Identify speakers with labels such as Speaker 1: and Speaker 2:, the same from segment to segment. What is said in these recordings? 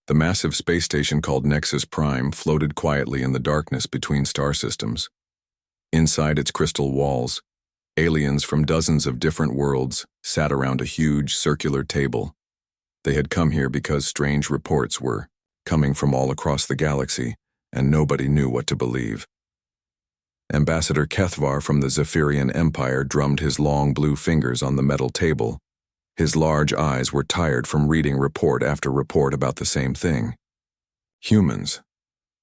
Speaker 1: The massive space station called Nexus Prime floated quietly in the darkness between star systems. Inside its crystal walls, aliens from dozens of different worlds sat around a huge circular table. They had come here because strange reports were coming from all across the galaxy, and nobody knew what to believe. Ambassador Kethvar from the Zephyrian Empire drummed his long blue fingers on the metal table. His large eyes were tired from reading report after report about the same thing. Humans.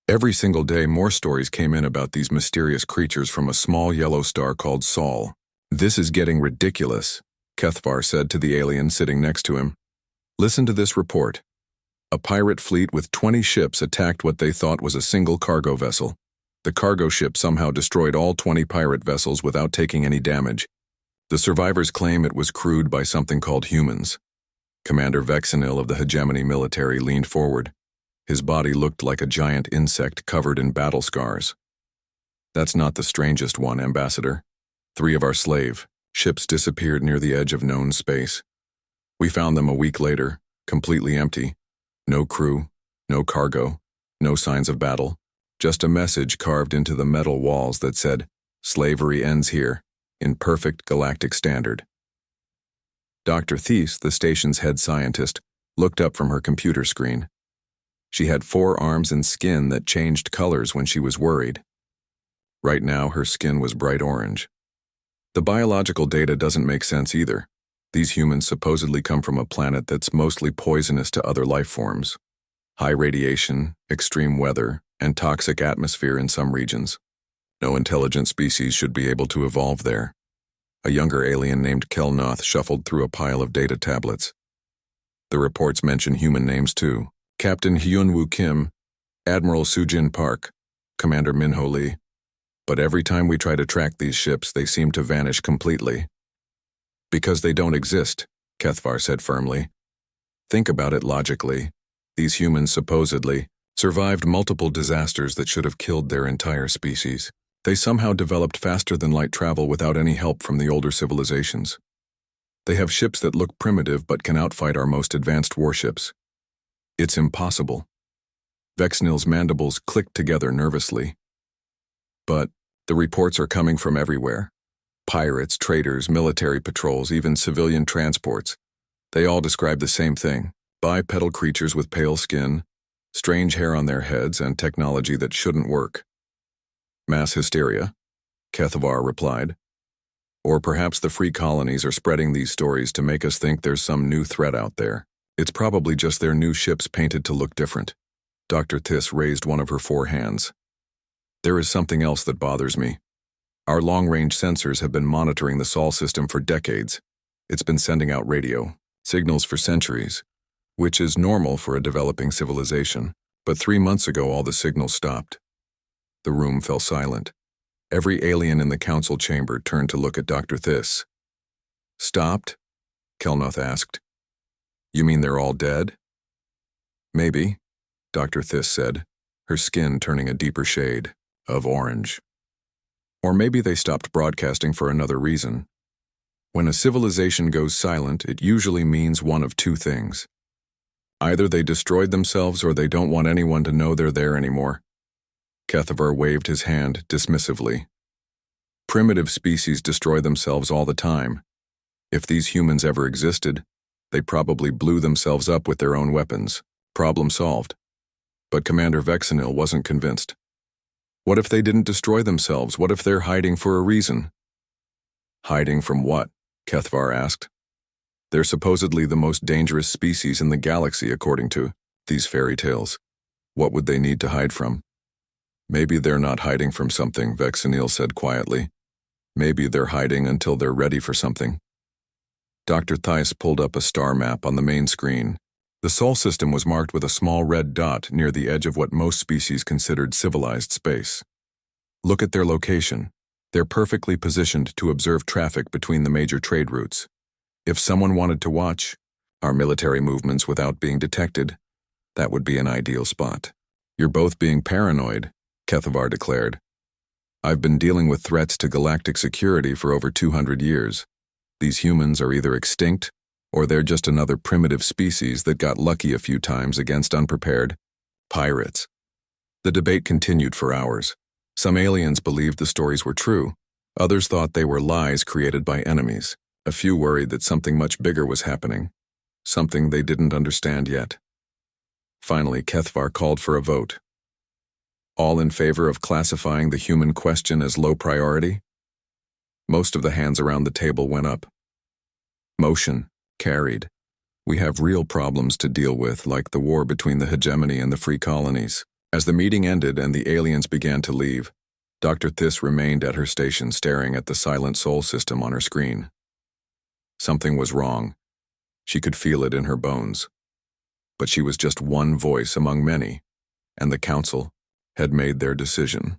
Speaker 1: Every single day more stories came in about these mysterious creatures from a small yellow star called Sol. "This is getting ridiculous," Kethvar said to the alien sitting next to him. "Listen to this report. A pirate fleet with 20 ships attacked what they thought was a single cargo vessel. The cargo ship somehow destroyed all 20 pirate vessels without taking any damage. The survivors claim it was crewed by something called humans." Commander Vexenil of the Hegemony military leaned forward. His body looked like a giant insect covered in battle scars. "That's not the strangest one, Ambassador. 3 of our slave ships disappeared near the edge of known space. We found them a week later, completely empty. No crew, no cargo, no signs of battle, just a message carved into the metal walls that said, 'Slavery ends here,' in perfect galactic standard." Dr. Thies, the station's head scientist, looked up from her computer screen. She had 4 arms and skin that changed colors when she was worried. Right now, her skin was bright orange. "The biological data doesn't make sense either. These humans supposedly come from a planet that's mostly poisonous to other life forms. High radiation, extreme weather, and toxic atmosphere in some regions. No intelligent species should be able to evolve there." A younger alien named Kelnoth shuffled through a pile of data tablets. The reports mention human names too. Captain Hyunwoo Kim, Admiral Sujin Park, Commander Minho Lee. But every time we try to track these ships, they seem to vanish completely. "Because they don't exist," Kethvar said firmly. "Think about it logically. These humans supposedly survived multiple disasters that should have killed their entire species. They somehow developed faster than light travel without any help from the older civilizations. They have ships that look primitive but can outfight our most advanced warships. It's impossible." Vexenil's mandibles clicked together nervously. "But the reports are coming from everywhere. Pirates, traders, military patrols, even civilian transports. They all describe the same thing: bipedal creatures with pale skin, strange hair on their heads, and technology that shouldn't work." "Mass hysteria," Kethvar replied. "Or perhaps the free colonies are spreading these stories to make us think there's some new threat out there. It's probably just their new ships painted to look different." Dr. Thies raised one of her 4 hands. "There is something else that bothers me. Our long-range sensors have been monitoring the Sol system for decades. It's been sending out radio signals for centuries, which is normal for a developing civilization. But 3 months ago, all the signals stopped." The room fell silent. Every alien in the council chamber turned to look at Dr. Thies. "Stopped?" Kelnoth asked. "You mean they're all dead?" "Maybe," Dr. Thies said, her skin turning a deeper shade of orange. "Or maybe they stopped broadcasting for another reason. When a civilization goes silent, it usually means one of 2 things. Either they destroyed themselves or they don't want anyone to know they're there anymore." Kethvar waved his hand dismissively. "Primitive species destroy themselves all the time. If these humans ever existed, they probably blew themselves up with their own weapons. Problem solved." But Commander Vexenil wasn't convinced. "What if they didn't destroy themselves? What if they're hiding for a reason?" "Hiding from what?" Kethvar asked. "They're supposedly the most dangerous species in the galaxy according to these fairy tales. What would they need to hide from?" "Maybe they're not hiding from something," Vexenil said quietly. "Maybe they're hiding until they're ready for something." Dr. Thies pulled up a star map on the main screen. The Sol system was marked with a small red dot near the edge of what most species considered civilized space. "Look at their location. They're perfectly positioned to observe traffic between the major trade routes. If someone wanted to watch our military movements without being detected, that would be an ideal spot." "You're both being paranoid," Kethvar declared. "I've been dealing with threats to galactic security for over 200 years. These humans are either extinct Or they're just another primitive species that got lucky a few times against unprepared pirates. The debate continued for hours. Some aliens believed the stories were true. Others thought they were lies created by enemies. A few worried that something much bigger was happening, something they didn't understand yet. Finally, Kethvar called for a vote. All in favor of classifying the human question as low priority? Most of the hands around the table went up. Motion carried. We have real problems to deal with, like the war between the hegemony and the free colonies. As the meeting ended and the aliens began to leave, Dr. Thiss remained at her station staring at the silent soul system on her screen. Something was wrong. She could feel it in her bones. But she was just one voice among many, and the council had made their decision.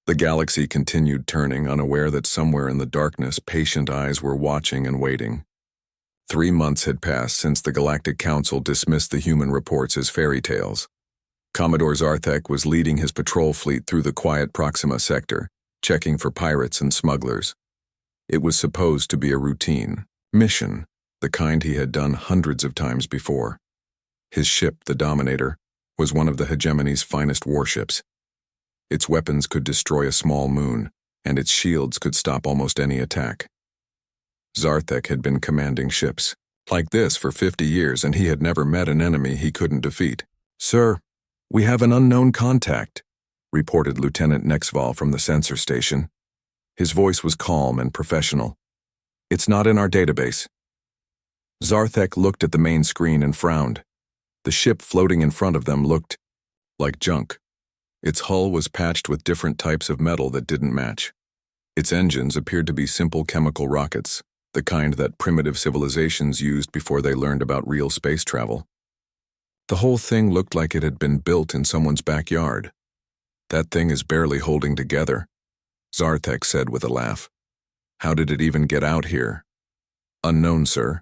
Speaker 1: The galaxy continued turning, unaware that somewhere in the darkness patient eyes were watching and waiting. 3 months had passed since the Galactic Council dismissed the human reports as fairy tales. Commodore Zarthek was leading his patrol fleet through the quiet Proxima sector, checking for pirates and smugglers. It was supposed to be a routine mission, the kind he had done hundreds of times before. His ship, the Dominator, was one of the hegemony's finest warships. Its weapons could destroy a small moon, and its shields could stop almost any attack. Zarthek had been commanding ships like this for 50 years, and he had never met an enemy he couldn't defeat. "Sir, we have an unknown contact," reported Lieutenant Nexval from the sensor station. His voice was calm and professional. "It's not in our database." Zarthek looked at the main screen and frowned. The ship floating in front of them looked like junk. Its hull was patched with different types of metal that didn't match. Its engines appeared to be simple chemical rockets, the kind that primitive civilizations used before they learned about real space travel. The whole thing looked like it had been built in someone's backyard. "That thing is barely holding together," Zarthek said with a laugh. "How did it even get out here?" "Unknown, sir,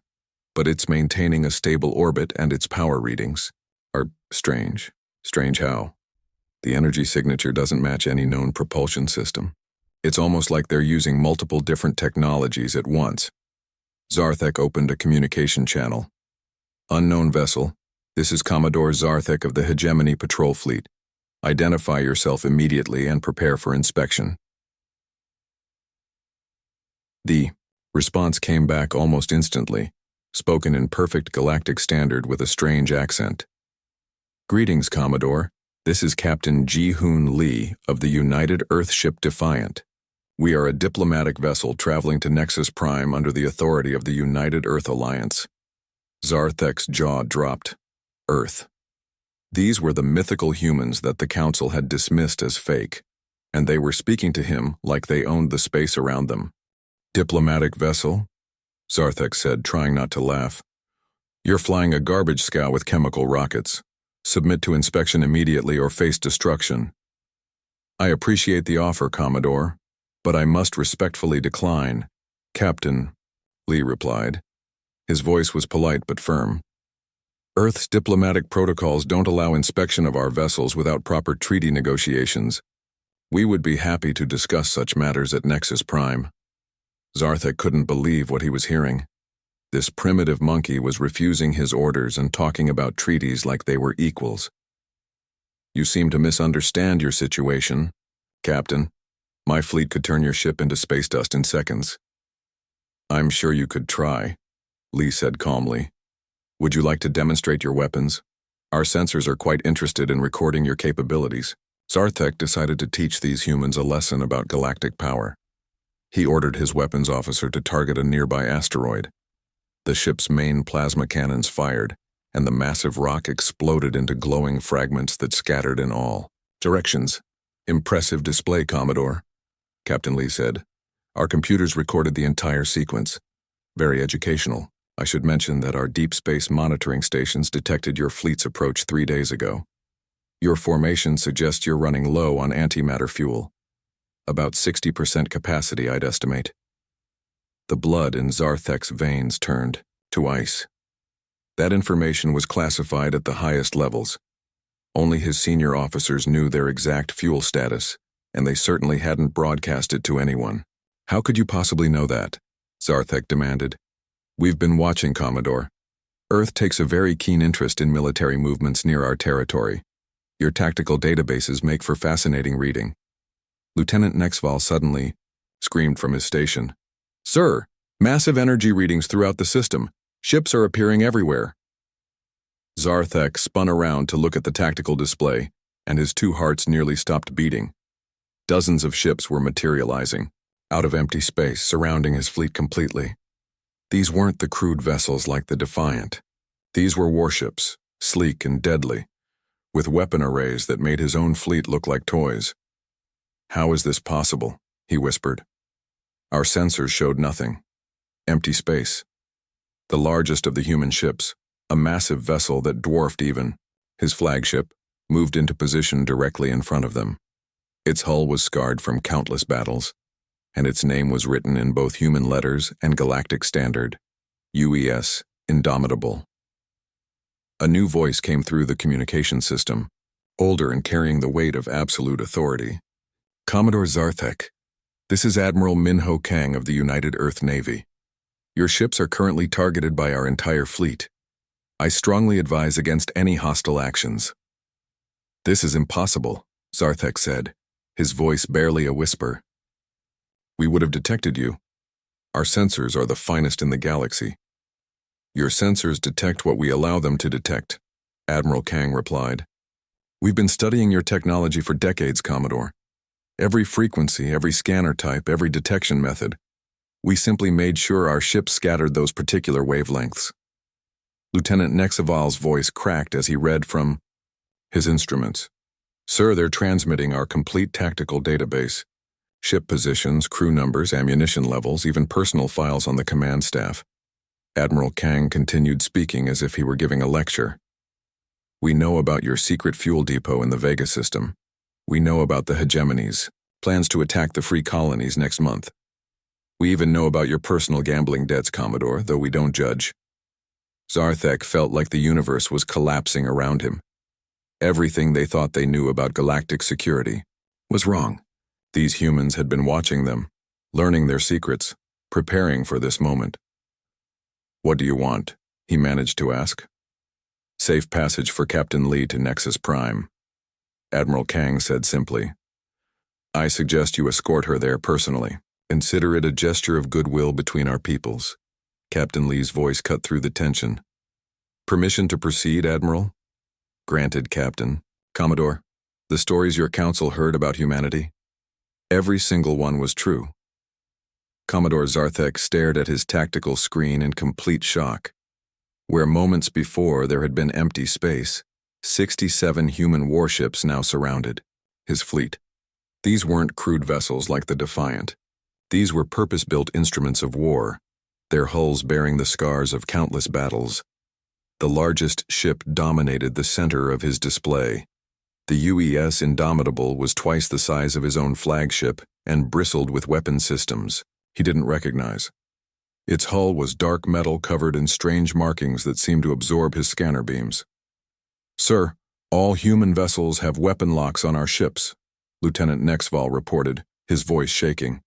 Speaker 1: but it's maintaining a stable orbit and its power readings are strange." "Strange how?" "The energy signature doesn't match any known propulsion system. It's almost like they're using multiple different technologies at once." Zarthek opened a communication channel. "Unknown vessel, this is Commodore Zarthek of the Hegemony Patrol Fleet. Identify yourself immediately and prepare for inspection." The response came back almost instantly, spoken in perfect galactic standard with a strange accent. "Greetings, Commodore. This is Captain Ji-Hoon Lee of the United Earthship Defiant. We are a diplomatic vessel traveling to Nexus Prime under the authority of the United Earth Alliance." Zarthek's jaw dropped. Earth. These were the mythical humans that the Council had dismissed as fake, and they were speaking to him like they owned the space around them. "Diplomatic vessel?" Zarthek said, trying not to laugh. "You're flying a garbage scow with chemical rockets. Submit to inspection immediately or face destruction." "I appreciate the offer, Commodore, but I must respectfully decline." "Captain," Lee replied. His voice was polite but firm. "Earth's diplomatic protocols don't allow inspection of our vessels without proper treaty negotiations. We would be happy to discuss such matters at Nexus Prime." Zarthek couldn't believe what he was hearing. This primitive monkey was refusing his orders and talking about treaties like they were equals. "You seem to misunderstand your situation, Captain. My fleet could turn your ship into space dust in seconds." "I'm sure you could try," Lee said calmly. "Would you like to demonstrate your weapons? Our sensors are quite interested in recording your capabilities." Zarthek decided to teach these humans a lesson about galactic power. He ordered his weapons officer to target a nearby asteroid. The ship's main plasma cannons fired, and the massive rock exploded into glowing fragments that scattered in all directions. "Impressive display, Commodore," Captain Lee said. "Our computers recorded the entire sequence. Very educational. I should mention that our deep space monitoring stations detected your fleet's approach 3 days ago. Your formation suggests you're running low on antimatter fuel. About 60% capacity, I'd estimate." The blood in Zarthek's veins turned to ice. That information was classified at the highest levels. Only his senior officers knew their exact fuel status, and they certainly hadn't broadcast it to anyone. "How could you possibly know that?" Zarthek demanded. We've been watching, Commodore. Earth takes a very keen interest in military movements near our territory. Your tactical databases make for fascinating reading. Lieutenant Nexval suddenly screamed from his station. Sir, massive energy readings throughout the system. Ships are appearing everywhere. Zarthek spun around to look at the tactical display, and his two hearts nearly stopped beating. Dozens of ships were materializing, out of empty space, surrounding his fleet completely. These weren't the crude vessels like the Defiant. These were warships, sleek and deadly, with weapon arrays that made his own fleet look like toys. How is this possible? He whispered. Our sensors showed nothing. Empty space. The largest of the human ships, a massive vessel that dwarfed even his flagship, moved into position directly in front of them. Its hull was scarred from countless battles, and its name was written in both human letters and galactic standard, UES, Indomitable. A new voice came through the communication system, older and carrying the weight of absolute authority. Commodore Zarthek, this is Admiral Minho Kang of the United Earth Navy. Your ships are currently targeted by our entire fleet. I strongly advise against any hostile actions. This is impossible, Zarthek said, his voice barely a whisper. We would have detected you. Our sensors are the finest in the galaxy. Your sensors detect what we allow them to detect, Admiral Kang replied. We've been studying your technology for decades, Commodore. Every frequency, every scanner type, every detection method. We simply made sure our ships scattered those particular wavelengths. Lieutenant Nexaval's voice cracked as he read from his instruments. Sir, they're transmitting our complete tactical database. Ship positions, crew numbers, ammunition levels, even personal files on the command staff. Admiral Kang continued speaking as if he were giving a lecture. We know about your secret fuel depot in the Vega system. We know about the hegemonies, plans to attack the free colonies next month. We even know about your personal gambling debts, Commodore, though we don't judge. Zarthek felt like the universe was collapsing around him. Everything they thought they knew about galactic security was wrong. These humans had been watching them, learning their secrets, preparing for this moment. What do you want? He managed to ask. Safe passage for Captain Lee to Nexus Prime. Admiral Kang said simply. I suggest you escort her there personally. Consider it a gesture of goodwill between our peoples. Captain Lee's voice cut through the tension. Permission to proceed, Admiral? Granted, Captain. Commodore, the stories your council heard about humanity? Every single one was true. Commodore Zarthek stared at his tactical screen in complete shock. Where moments before there had been empty space, 67 human warships now surrounded his fleet. These weren't crude vessels like the Defiant. These were purpose-built instruments of war, their hulls bearing the scars of countless battles. The largest ship dominated the center of his display. The UES Indomitable was twice the size of his own flagship and bristled with weapon systems he didn't recognize. Its hull was dark metal covered in strange markings that seemed to absorb his scanner beams. Sir, all human vessels have weapon locks on our ships, Lieutenant Nexval reported, his voice shaking.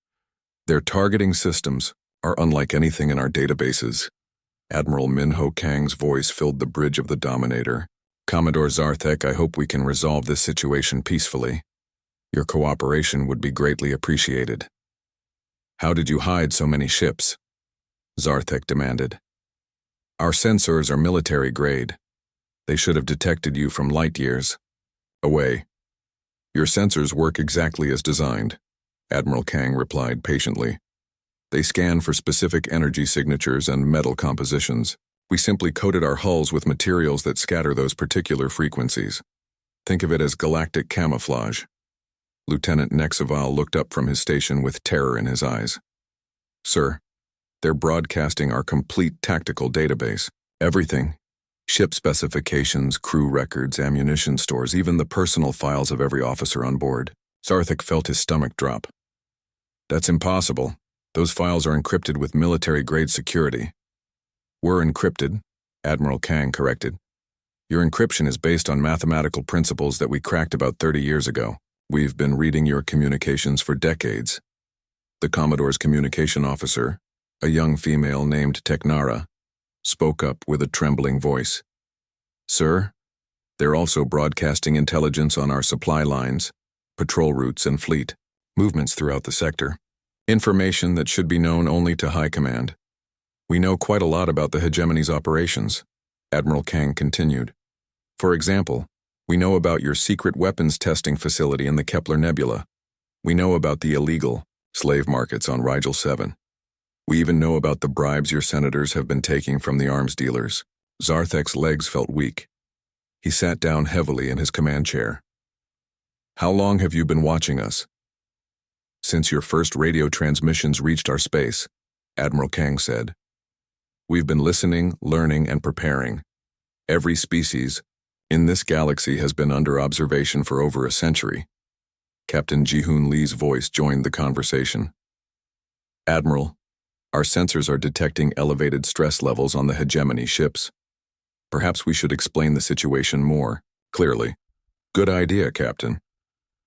Speaker 1: Their targeting systems are unlike anything in our databases. Admiral Minho Kang's voice filled the bridge of the Dominator. Commodore Zarthek, I hope we can resolve this situation peacefully. Your cooperation would be greatly appreciated. How did you hide so many ships? Zarthek demanded. Our sensors are military grade. They should have detected you from light years away. Your sensors work exactly as designed, Admiral Kang replied patiently. They scan for specific energy signatures and metal compositions. We simply coated our hulls with materials that scatter those particular frequencies. Think of it as galactic camouflage. Lieutenant Nexaval looked up from his station with terror in his eyes. Sir, they're broadcasting our complete tactical database. Everything. Ship specifications, crew records, ammunition stores, even the personal files of every officer on board. Zarthek felt his stomach drop. That's impossible. Those files are encrypted with military-grade security. We're encrypted, Admiral Kang corrected. Your encryption is based on mathematical principles that we cracked about 30 years ago. We've been reading your communications for decades. The Commodore's communication officer, A young female named Teknara spoke up with a trembling voice. "Sir, they're also broadcasting intelligence on our supply lines, patrol routes, and fleet movements throughout the sector. Information that should be known only to High Command. We know quite a lot about the hegemony's operations," Admiral Kang continued. "For example, we know about your secret weapons testing facility in the Kepler Nebula. We know about the illegal slave markets on Rigel 7. We even know about the bribes your senators have been taking from the arms dealers." Zarthek's legs felt weak. He sat down heavily in his command chair. "How long have you been watching us?" "Since your first radio transmissions reached our space," Admiral Kang said. "We've been listening, learning, and preparing. Every species in this galaxy has been under observation for over a century." Captain Ji-Hoon Lee's voice joined the conversation. "Admiral, our sensors are detecting elevated stress levels on the hegemony ships. Perhaps we should explain the situation more clearly." "Good idea, Captain."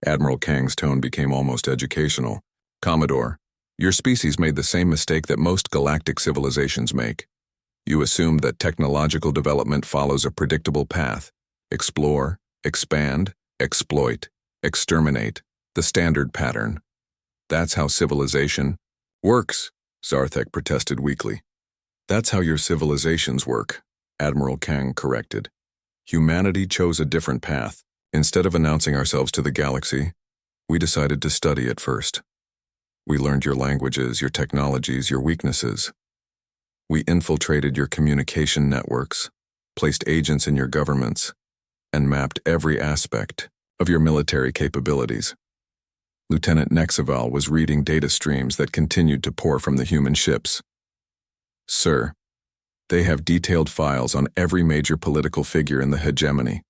Speaker 1: Admiral Kang's tone became almost educational. "Commodore, your species made the same mistake that most galactic civilizations make. You assumed that technological development follows a predictable path: explore, expand, exploit, exterminate, the standard pattern. That's how civilization works," Zarthek protested weakly. "That's how your civilizations work," Admiral Kang corrected. "Humanity chose a different path. Instead of announcing ourselves to the galaxy, we decided to study it first. We learned your languages, your technologies, your weaknesses. We infiltrated your communication networks, placed agents in your governments, and mapped every aspect of your military capabilities." Lieutenant Nexaval was reading data streams that continued to pour from the human ships. "Sir, they have detailed files on every major political figure in the hegemony.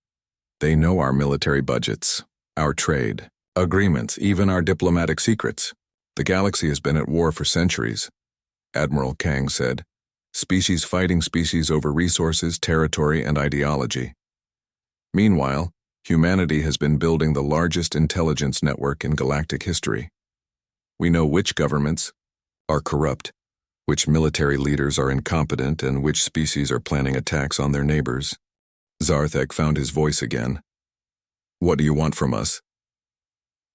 Speaker 1: They know our military budgets, our trade, agreements, even our diplomatic secrets. The galaxy has been at war for centuries," Admiral Kang said. "Species fighting species over resources, territory, and ideology. Meanwhile, humanity has been building the largest intelligence network in galactic history. We know which governments are corrupt, which military leaders are incompetent, and which species are planning attacks on their neighbors." Zarthek found his voice again. "What do you want from us?"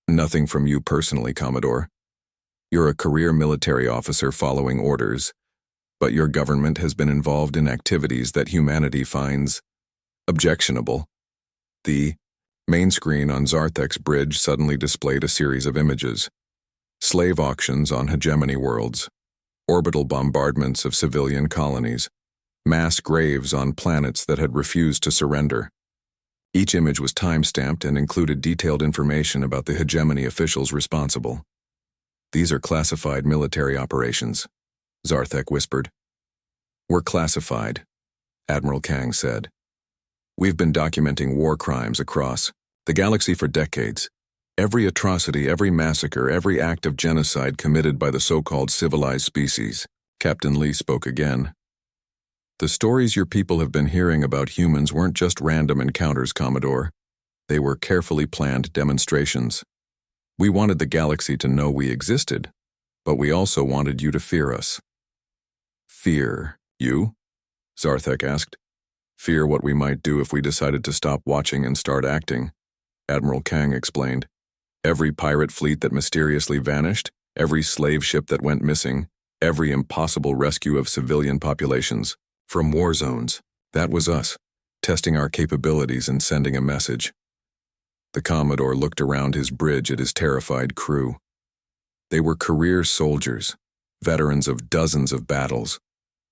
Speaker 1: "Nothing from you personally, Commodore. You're a career military officer following orders, but your government has been involved in activities that humanity finds objectionable." The main screen on Zarthek's bridge suddenly displayed a series of images. Slave auctions on hegemony worlds, orbital bombardments of civilian colonies, mass graves on planets that had refused to surrender. Each image was time-stamped and included detailed information about the hegemony officials responsible. "These are classified military operations," Zarthek whispered. "We're classified," Admiral Kang said. "We've been documenting war crimes across the galaxy for decades. Every atrocity, every massacre, every act of genocide committed by the so-called civilized species." Captain Lee spoke again. "The stories your people have been hearing about humans weren't just random encounters, Commodore. They were carefully planned demonstrations. We wanted the galaxy to know we existed, but we also wanted you to fear us." "Fear you?" Zarthek asked. "Fear what we might do if we decided to stop watching and start acting," Admiral Kang explained. "Every pirate fleet that mysteriously vanished, every slave ship that went missing, every impossible rescue of civilian populations from war zones, that was us, testing our capabilities and sending a message." The Commodore looked around his bridge at his terrified crew. They were career soldiers, veterans of dozens of battles,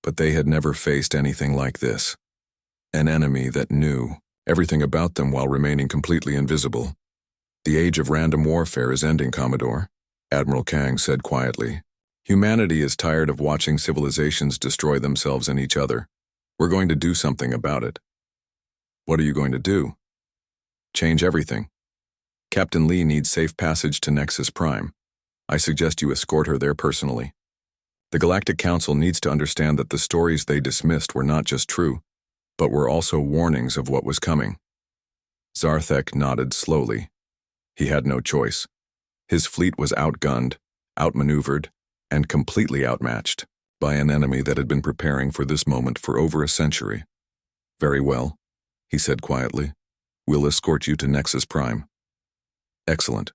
Speaker 1: but they had never faced anything like this. An enemy that knew everything about them while remaining completely invisible. "The age of random warfare is ending, Commodore," Admiral Kang said quietly. "Humanity is tired of watching civilizations destroy themselves and each other. We're going to do something about it." "What are you going to do?" "Change everything. Captain Lee needs safe passage to Nexus Prime. I suggest you escort her there personally. The Galactic Council needs to understand that the stories they dismissed were not just true, but were also warnings of what was coming." Zarthek nodded slowly. He had no choice. His fleet was outgunned, outmaneuvered, and completely outmatched. by an enemy that had been preparing for this moment for over a century. "Very well," he said quietly. "We'll escort you to Nexus Prime." "Excellent.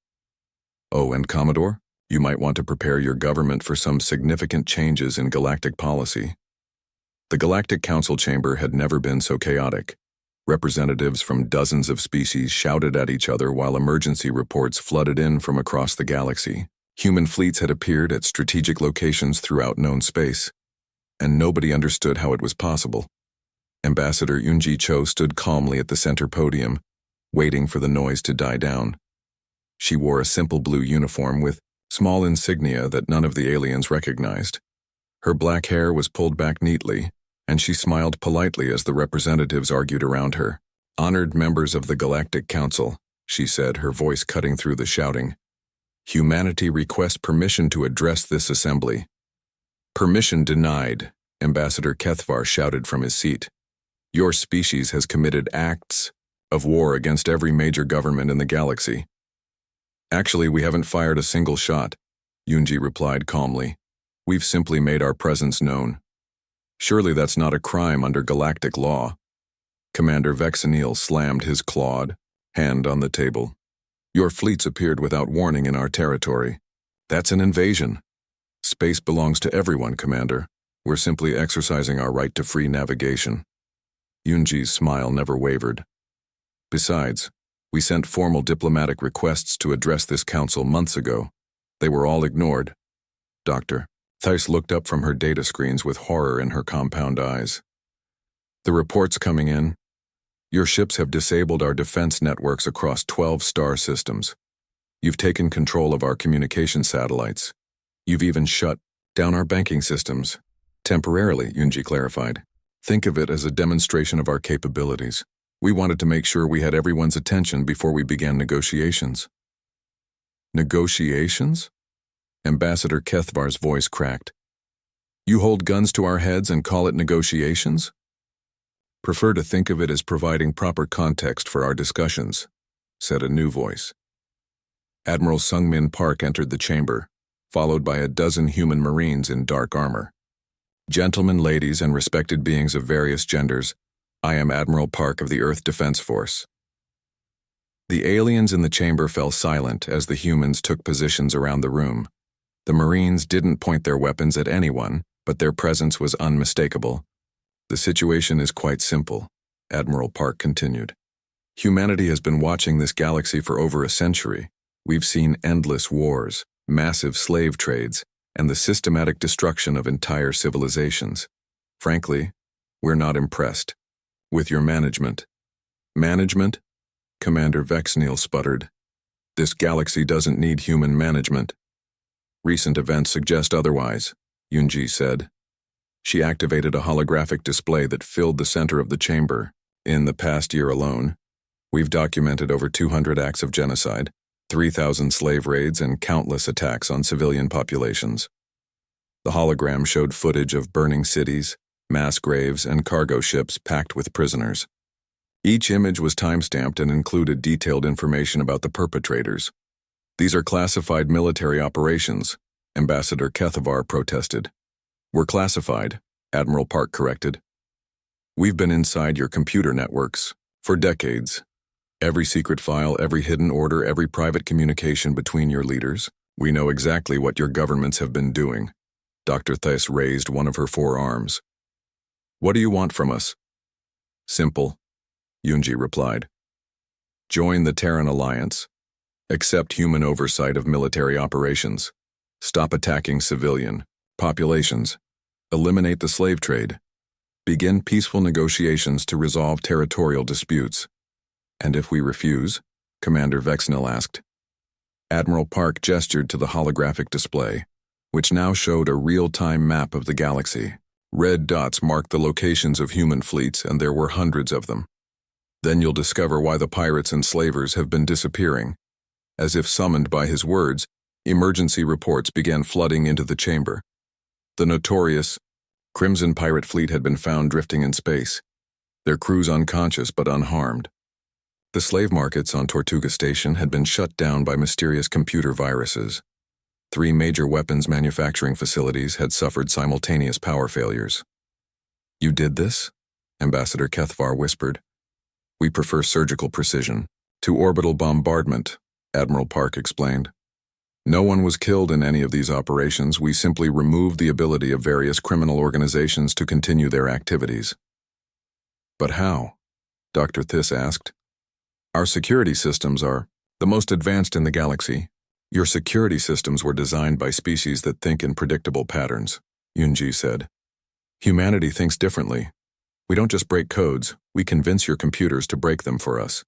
Speaker 1: Oh, and Commodore, you might want to prepare your government for some significant changes in galactic policy." The Galactic Council chamber had never been so chaotic. Representatives from dozens of species shouted at each other while emergency reports flooded in from across the galaxy. Human fleets had appeared at strategic locations throughout known space, and nobody understood how it was possible. Ambassador Yunji Cho stood calmly at the center podium, waiting for the noise to die down. She wore a simple blue uniform with small insignia that none of the aliens recognized. Her black hair was pulled back neatly, and she smiled politely as the representatives argued around her. "Honored members of the Galactic Council," she said, her voice cutting through the shouting. "Humanity requests permission to address this assembly." "Permission denied," Ambassador Kethvar shouted from his seat. "Your species has committed acts of war against every major government in the galaxy." "Actually, we haven't fired a single shot," Yunji replied calmly. "We've simply made our presence known." "Surely that's not a crime under galactic law." Commander Vexenil slammed his clawed hand on the table. "Your fleets appeared without warning in our territory. That's an invasion." "Space belongs to everyone, Commander. We're simply exercising our right to free navigation." Yunji's smile never wavered. "Besides, we sent formal diplomatic requests to address this council months ago. They were all ignored." "Doctor." Thais looked up from her data screens with horror in her compound eyes. "The reports coming in. Your ships have disabled our defense networks across 12 star systems. You've taken control of our communication satellites. You've even shut down our banking systems." "Temporarily," Yunji clarified. "Think of it as a demonstration of our capabilities. We wanted to make sure we had everyone's attention before we began negotiations." "Negotiations?" Ambassador Kethvar's voice cracked. "You hold guns to our heads and call it negotiations?" "Prefer to think of it as providing proper context for our discussions," said a new voice. Admiral Sungmin Park entered the chamber, followed by a dozen human marines in dark armor. "Gentlemen, ladies, and respected beings of various genders, I am Admiral Park of the Earth Defense Force." The aliens in the chamber fell silent as the humans took positions around the room. The Marines didn't point their weapons at anyone, but their presence was unmistakable. "The situation is quite simple," Admiral Park continued. "Humanity has been watching this galaxy for over a century. We've seen endless wars, massive slave trades, and the systematic destruction of entire civilizations. Frankly, we're not impressed with your management." "Management?" Commander Vexenil sputtered. "This galaxy doesn't need human management." "Recent events suggest otherwise," Yunji said. She activated a holographic display that filled the center of the chamber. "In the past year alone, we've documented over 200 acts of genocide, 3,000 slave raids, and countless attacks on civilian populations." The hologram showed footage of burning cities, mass graves, and cargo ships packed with prisoners. Each image was timestamped and included detailed information about the perpetrators. "These are classified military operations," Ambassador Kethvar protested. "We're classified," Admiral Park corrected. "We've been inside your computer networks for decades. Every secret file, every hidden order, every private communication between your leaders. We know exactly what your governments have been doing." Dr. Thais raised one of her forearms. "What do you want from us?" "Simple," Yunji replied. "Join the Terran Alliance. Accept human oversight of military operations. Stop attacking civilian populations. Eliminate the slave trade. Begin peaceful negotiations to resolve territorial disputes." "And if we refuse?" Commander Vexenil asked. Admiral Park gestured to the holographic display, which now showed a real-time map of the galaxy. Red dots marked the locations of human fleets, and there were hundreds of them. "Then you'll discover why the pirates and slavers have been disappearing." As if summoned by his words, emergency reports began flooding into the chamber. The notorious Crimson pirate fleet had been found drifting in space, their crews unconscious but unharmed. The slave markets on Tortuga Station had been shut down by mysterious computer viruses. 3 major weapons manufacturing facilities had suffered simultaneous power failures. "You did this?" Ambassador Kethvar whispered. "We prefer surgical precision to orbital bombardment," Admiral Park explained. "No one was killed in any of these operations. We simply removed the ability of various criminal organizations to continue their activities." "But how?" Dr. Thiss asked. "Our security systems are the most advanced in the galaxy. Your security systems were designed by species that think in predictable patterns," Yunji said. "Humanity thinks differently. We don't just break codes, we convince your computers to break them for us.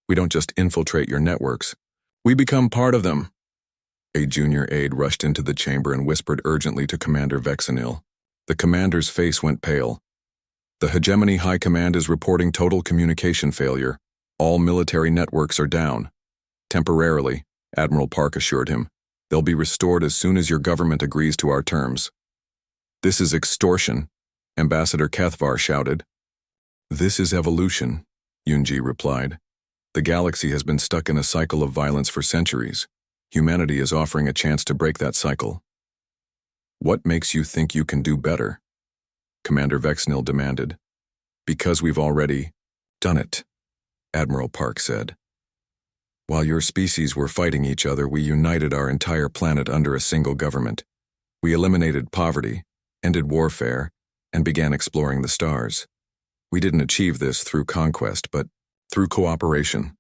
Speaker 1: We don't just infiltrate your networks. We become part of them." A junior aide rushed into the chamber and whispered urgently to Commander Vexenil. The commander's face went pale. "The Hegemony High Command is reporting total communication failure. All military networks are down." "Temporarily," Admiral Park assured him. "They'll be restored as soon as your government agrees to our terms." "This is extortion," Ambassador Kethvar shouted. "This is evolution," Yunji replied. "The galaxy has been stuck in a cycle of violence for centuries. Humanity is offering a chance to break that cycle." "What makes you think you can do better?" Commander Vexenil demanded. "Because we've already done it," Admiral Park said. "While your species were fighting each other, we united our entire planet under a single government. We eliminated poverty, ended warfare, and began exploring the stars. We didn't achieve this through conquest, but through cooperation."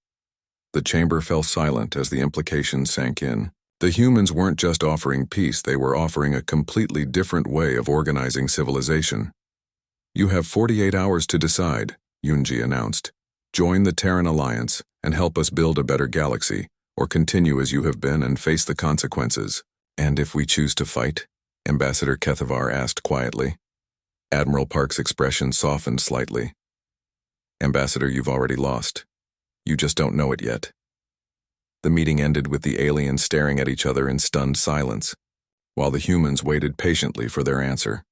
Speaker 1: The chamber fell silent as the implications sank in. The humans weren't just offering peace, they were offering a completely different way of organizing civilization. "You have 48 hours to decide," Yunji announced. "Join the Terran Alliance and help us build a better galaxy, or continue as you have been and face the consequences." "And if we choose to fight?" Ambassador Kethvar asked quietly. Admiral Park's expression softened slightly. "Ambassador, you've already lost. You just don't know it yet." The meeting ended with the aliens staring at each other in stunned silence, while the humans waited patiently for their answer.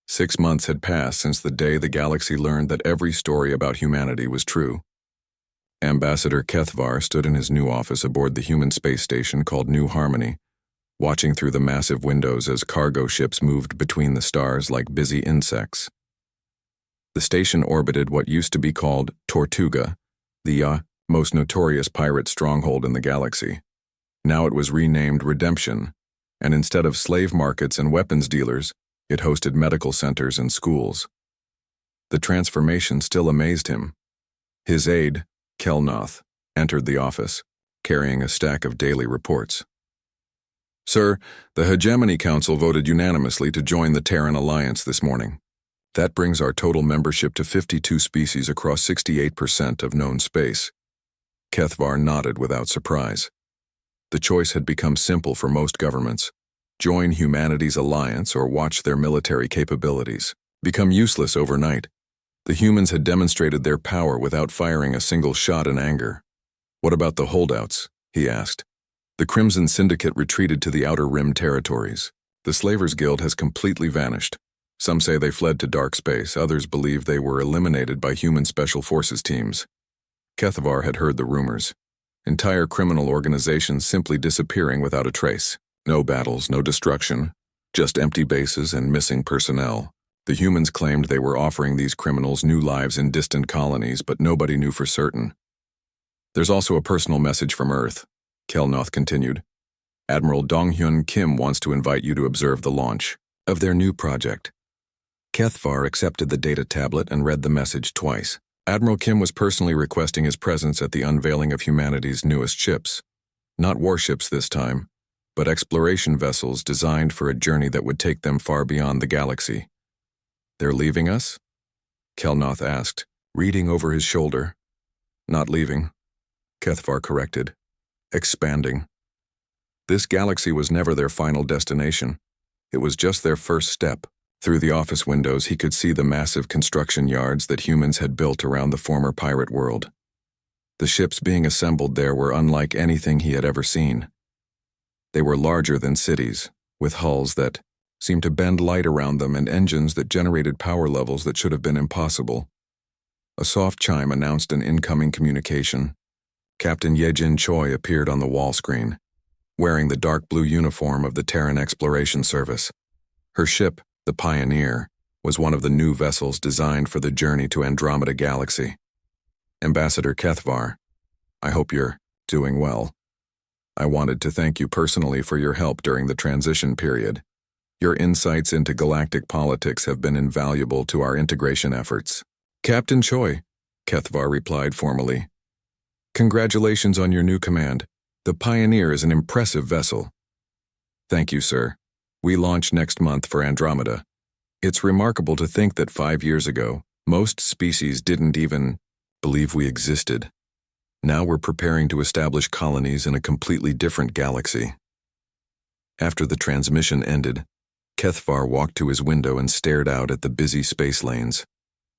Speaker 1: 6 months had passed since the day the galaxy learned that every story about humanity was true. Ambassador Kethvar stood in his new office aboard the human space station called New Harmony, watching through the massive windows as cargo ships moved between the stars like busy insects. The station orbited what used to be called Tortuga, the most notorious pirate stronghold in the galaxy. Now it was renamed Redemption, and instead of slave markets and weapons dealers, it hosted medical centers and schools. The transformation still amazed him. His aide, Kelnoth, entered the office, carrying a stack of daily reports. "Sir, the Hegemony Council voted unanimously to join the Terran Alliance this morning. That brings our total membership to 52 species across 68% of known space." Kethvar nodded without surprise. The choice had become simple for most governments: join humanity's alliance or watch their military capabilities become useless overnight. The humans had demonstrated their power without firing a single shot in anger. "What about the holdouts?" he asked. "The Crimson Syndicate retreated to the Outer Rim territories. The Slavers Guild has completely vanished. Some say they fled to dark space, others believe they were eliminated by human special forces teams." Kethvar had heard the rumors. Entire criminal organizations simply disappearing without a trace. No battles, no destruction, just empty bases and missing personnel. The humans claimed they were offering these criminals new lives in distant colonies, but nobody knew for certain. "There's also a personal message from Earth," Kelnoth continued. "Admiral Donghyun Kim wants to invite you to observe the launch of their new project." Kethvar accepted the data tablet and read the message twice. Admiral Kim was personally requesting his presence at the unveiling of humanity's newest ships. Not warships this time, but exploration vessels designed for a journey that would take them far beyond the galaxy. "They're leaving us?" Kelnoth asked, reading over his shoulder. "Not leaving," Kethvar corrected. "Expanding." This galaxy was never their final destination. It was just their first step. Through the office windows, he could see the massive construction yards that humans had built around the former pirate world. The ships being assembled there were unlike anything he had ever seen. They were larger than cities, with hulls that seemed to bend light around them and engines that generated power levels that should have been impossible. A soft chime announced an incoming communication. Captain Yejin Choi appeared on the wall screen. wearing the dark blue uniform of the Terran Exploration Service. Her ship, the Pioneer, was one of the new vessels designed for the journey to Andromeda Galaxy. Ambassador Kethvar, I hope you're doing well. I wanted to thank you personally for your help during the transition period. Your insights into galactic politics have been invaluable to our integration efforts. Captain Choi, Kethvar replied formally. Congratulations on your new command. The Pioneer is an impressive vessel. Thank you, sir. We launch next month for Andromeda. It's remarkable to think that 5 years ago, most species didn't even believe we existed. Now we're preparing to establish colonies in a completely different galaxy. After the transmission ended, Kethvar walked to his window and stared out at the busy space lanes,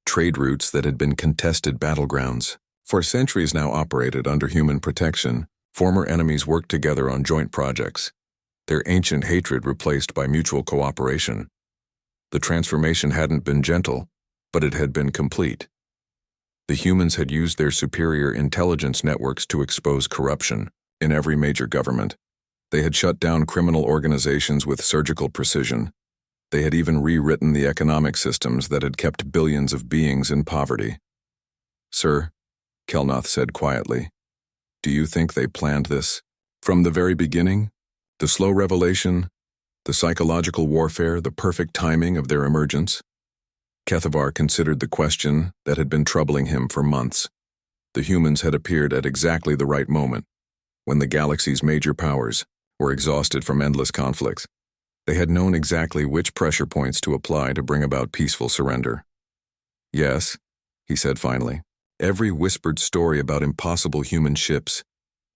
Speaker 1: trade routes that had been contested battlegrounds. For centuries now operated under human protection, former enemies worked together on joint projects, their ancient hatred replaced by mutual cooperation. The transformation hadn't been gentle, but it had been complete. The humans had used their superior intelligence networks to expose corruption in every major government. They had shut down criminal organizations with surgical precision. They had even rewritten the economic systems that had kept billions of beings in poverty. Sir, Kelnoth said quietly, do you think they planned this? From the very beginning? The slow revelation, the psychological warfare, the perfect timing of their emergence? Kethvar considered the question that had been troubling him for months. The humans had appeared at exactly the right moment, when the galaxy's major powers were exhausted from endless conflicts. They had known exactly which pressure points to apply to bring about peaceful surrender. Yes, he said finally, every whispered story about impossible human ships,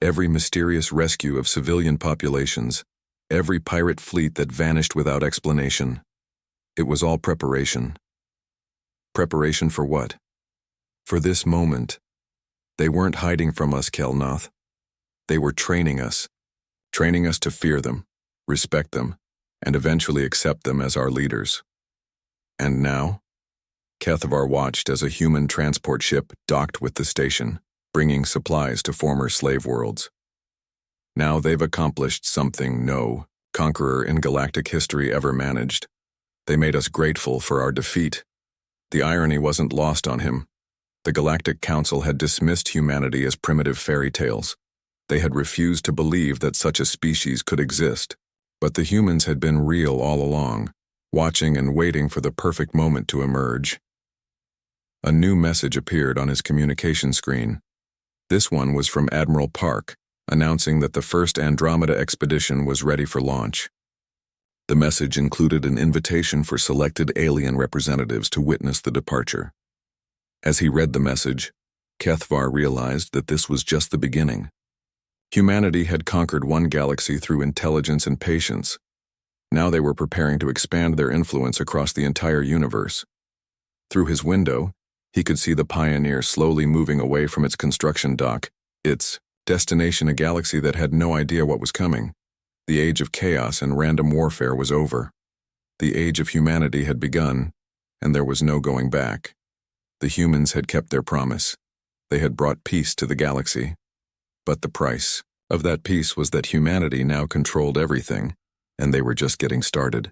Speaker 1: every mysterious rescue of civilian populations, every pirate fleet that vanished without explanation. It was all preparation. Preparation for what? For this moment. They weren't hiding from us, Kelnoth. They were training us to fear them, respect them, and eventually accept them as our leaders. And now? Kethvar watched as a human transport ship docked with the station, bringing supplies to former slave worlds. Now they've accomplished something no conqueror in galactic history ever managed. They made us grateful for our defeat. The irony wasn't lost on him. The Galactic Council had dismissed humanity as primitive fairy tales. They had refused to believe that such a species could exist. But the humans had been real all along, watching and waiting for the perfect moment to emerge. A new message appeared on his communication screen. This one was from Admiral Park, announcing that the first Andromeda expedition was ready for launch. The message included an invitation for selected alien representatives to witness the departure. As he read the message, Kethvar realized that this was just the beginning. Humanity had conquered one galaxy through intelligence and patience. Now they were preparing to expand their influence across the entire universe. Through his window, he could see the Pioneer slowly moving away from its construction dock, its destination a galaxy that had no idea what was coming. The age of chaos and random warfare was over. The age of humanity had begun, and there was no going back. The humans had kept their promise. They had brought peace to the galaxy. But the price of that peace was that humanity now controlled everything, and they were just getting started.